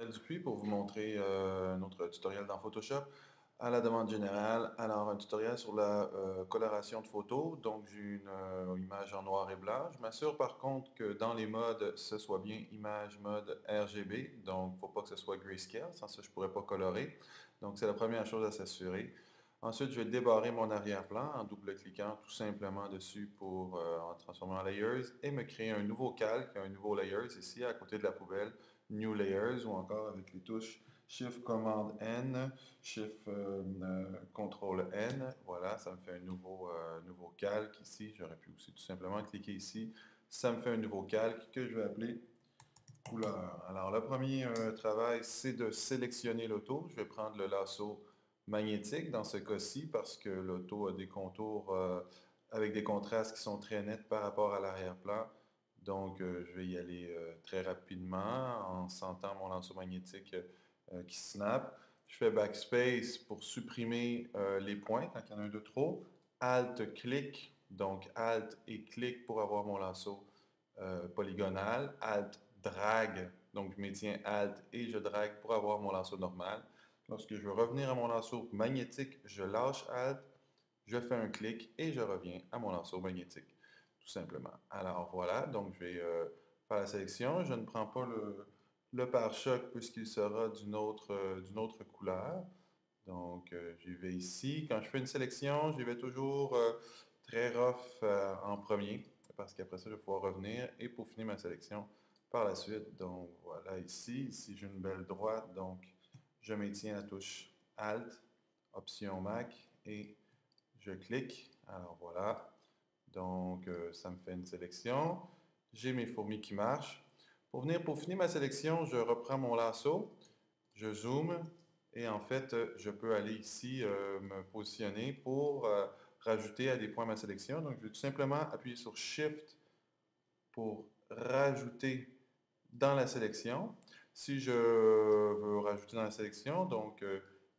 Dupuis pour vous montrer un autre tutoriel dans Photoshop à la demande générale. Alors, un tutoriel sur la coloration de photos. Donc, j'ai une image en noir et blanc. Je m'assure par contre que dans les modes, ce soit bien image mode RGB. Donc, il ne faut pas que ce soit grayscale. Sans ça, je ne pourrais pas colorer. Donc, c'est la première chose à s'assurer. Ensuite, je vais débarrer mon arrière-plan en double-cliquant tout simplement dessus pour en transformer en layers et me créer un nouveau calque, un nouveau layers ici à côté de la poubelle. New Layers ou encore avec les touches Shift Command N, Shift Control N. Voilà, ça me fait un nouveau calque ici. J'aurais pu aussi tout simplement cliquer ici. Ça me fait un nouveau calque que je vais appeler couleur. Alors, le premier travail, c'est de sélectionner l'auto. Je vais prendre le lasso magnétique dans ce cas-ci parce que l'auto a des contours avec des contrastes qui sont très nets par rapport à l'arrière-plan. Donc, je vais y aller très rapidement en sentant mon lasso magnétique qui snap. Je fais backspace pour supprimer les points quand il y en a un de trop. Alt, clic. Donc, Alt et clic pour avoir mon lasso polygonal. Alt, drag. Donc, je maintiens Alt et je drague pour avoir mon lasso normal. Lorsque je veux revenir à mon lasso magnétique, je lâche Alt, je fais un clic et je reviens à mon lasso magnétique, tout simplement. Alors voilà, donc je vais faire la sélection. Je ne prends pas le pare-choc puisqu'il sera d'une autre couleur. Donc, j'y vais ici. Quand je fais une sélection, j'y vais toujours très rough en premier parce qu'après ça, je vais pouvoir revenir et peaufiner ma sélection par la suite. Donc, voilà ici. Ici, j'ai une belle droite. Donc, je maintiens la touche Alt, Option Mac et je clique. Alors, voilà. Donc, ça me fait une sélection. J'ai mes fourmis qui marchent. Pour venir peaufiner ma sélection, je reprends mon lasso. Je zoome et en fait, je peux aller ici me positionner pour rajouter à des points ma sélection. Donc, je vais tout simplement appuyer sur Shift pour rajouter dans la sélection. Si je veux rajouter dans la sélection, donc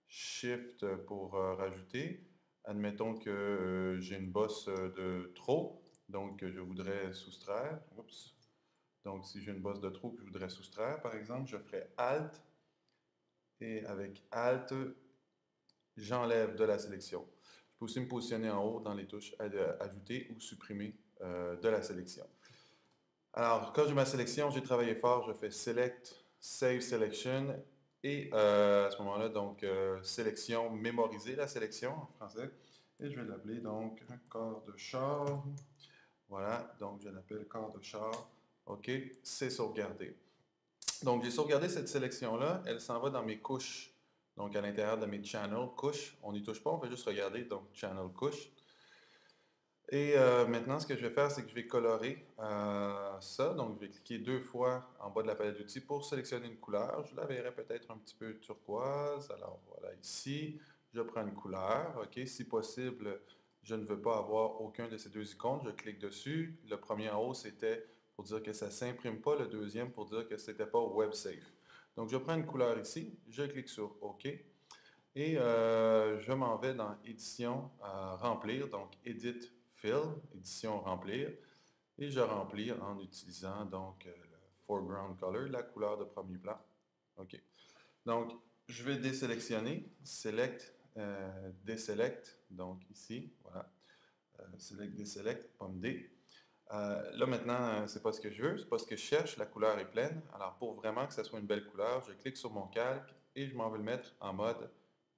Shift pour rajouter. Admettons que j'ai une bosse de trop, donc je voudrais soustraire. Oups. Donc, si j'ai une bosse de trop que je voudrais soustraire, par exemple, je ferai Alt et avec Alt, j'enlève de la sélection. Je peux aussi me positionner en haut dans les touches Ajouter ou Supprimer de la sélection. Alors, quand j'ai ma sélection, j'ai travaillé fort, je fais Select, Save Selection et à ce moment-là, donc, sélection, mémoriser la sélection en français. Et je vais l'appeler donc corps de char. Voilà, donc je l'appelle corps de char. OK, c'est sauvegardé. Donc, j'ai sauvegardé cette sélection-là. Elle s'en va dans mes couches. Donc, à l'intérieur de mes channels, couches. On n'y touche pas, on fait juste regarder. Donc, channel couche. Et maintenant, ce que je vais faire, c'est que je vais colorer ça. Donc, je vais cliquer deux fois en bas de la palette d'outils pour sélectionner une couleur. Je la verrai peut-être un petit peu turquoise. Alors, voilà, ici, je prends une couleur. OK, si possible, je ne veux pas avoir aucun de ces deux icônes. Je clique dessus. Le premier en haut, c'était pour dire que ça ne s'imprime pas. Le deuxième, pour dire que ce n'était pas WebSafe. Donc, je prends une couleur ici. Je clique sur OK. Et je m'en vais dans Édition, Remplir, donc Edit Fill, Édition Remplir, et je remplis en utilisant donc le Foreground Color, la couleur de premier plan. OK. Donc, je vais désélectionner, Select, Deselect, donc ici, voilà, Select, Deselect, pomme D. Là maintenant, c'est pas ce que je veux, c'est pas ce que je cherche, la couleur est pleine. Alors pour vraiment que ça soit une belle couleur, je clique sur mon calque et je m'en vais le mettre en mode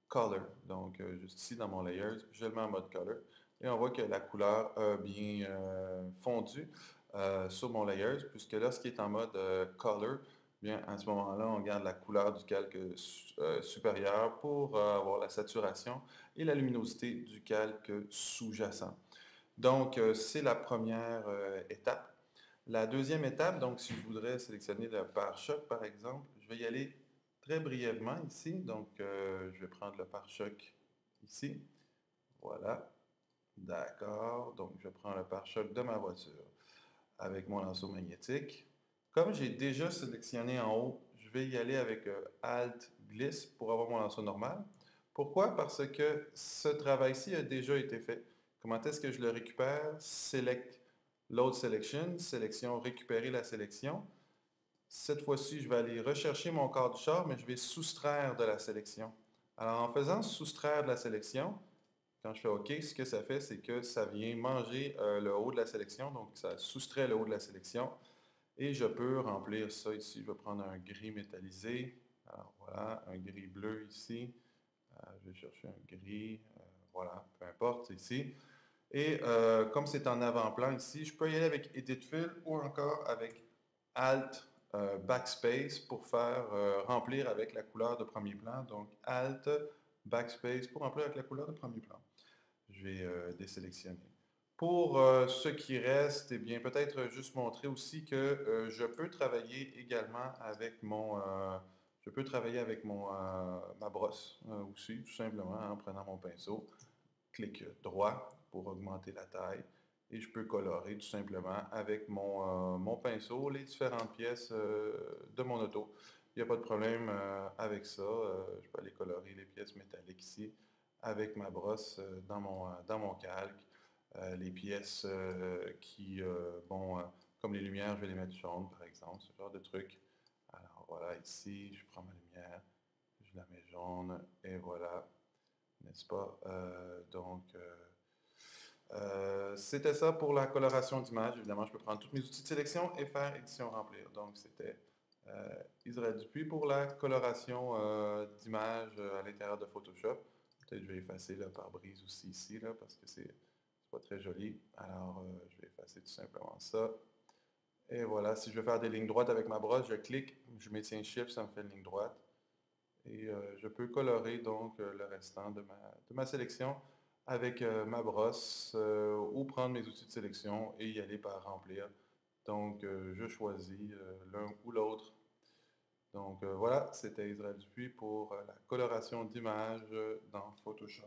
Color. Donc juste ici dans mon Layers, je le mets en mode Color. Et on voit que la couleur a bien fondu sur mon Layers, puisque lorsqu'il est en mode Color, bien à ce moment-là, on garde la couleur du calque supérieur pour avoir la saturation et la luminosité du calque sous-jacent. Donc, c'est la première étape. La deuxième étape, donc si je voudrais sélectionner le pare-choc, par exemple, je vais y aller très brièvement ici. Donc, je vais prendre le pare-choc ici. Voilà. D'accord. Donc, je prends le pare-choc de ma voiture avec mon lasso magnétique. Comme j'ai déjà sélectionné en haut, je vais y aller avec Alt glisse pour avoir mon lasso normal. Pourquoi? Parce que ce travail-ci a déjà été fait. Comment est-ce que je le récupère? Select Load Selection, sélection, récupérer la sélection. Cette fois-ci, je vais aller rechercher mon corps du char, mais je vais soustraire de la sélection. Alors, en faisant soustraire de la sélection, quand je fais OK, ce que ça fait, c'est que ça vient manger le haut de la sélection, donc ça soustrait le haut de la sélection. Et je peux remplir ça ici. Je vais prendre un gris métallisé. Alors voilà, un gris bleu ici. Je vais chercher un gris. Voilà, peu importe ici. Et comme c'est en avant-plan ici, je peux y aller avec Edit Fill ou encore avec Alt Backspace pour faire remplir avec la couleur de premier plan. Donc Alt Backspace pour remplir avec la couleur de premier plan. Je vais désélectionner. Pour ce qui reste, eh bien, peut-être juste montrer aussi que je peux travailler également avec je peux travailler avec ma brosse aussi, tout simplement, en prenant mon pinceau. Clic droit pour augmenter la taille et je peux colorer tout simplement avec mon pinceau les différentes pièces de mon auto. Il n'y a pas de problème avec ça. Je peux aller colorer les pièces métalliques ici avec ma brosse dans mon calque. Les pièces comme les lumières, je vais les mettre jaunes par exemple, ce genre de truc. Alors voilà, ici, je prends ma lumière, je la mets jaune et voilà, n'est-ce pas? C'était ça pour la coloration d'image. Évidemment, je peux prendre tous mes outils de sélection et faire édition remplir. Donc, c'était Israël Dupuis pour la coloration d'image à l'intérieur de Photoshop. Peut-être que je vais effacer le pare-brise aussi ici, là, parce que c'est pas très joli. Alors, je vais effacer tout simplement ça. Et voilà, si je veux faire des lignes droites avec ma brosse, je clique, je maintiens Shift, ça me fait une ligne droite. Et je peux colorer donc le restant de ma sélection avec ma brosse ou prendre mes outils de sélection et y aller par remplir. Donc, je choisis l'un ou l'autre. Donc, voilà, c'était Israël Dupuis pour la coloration d'images dans Photoshop.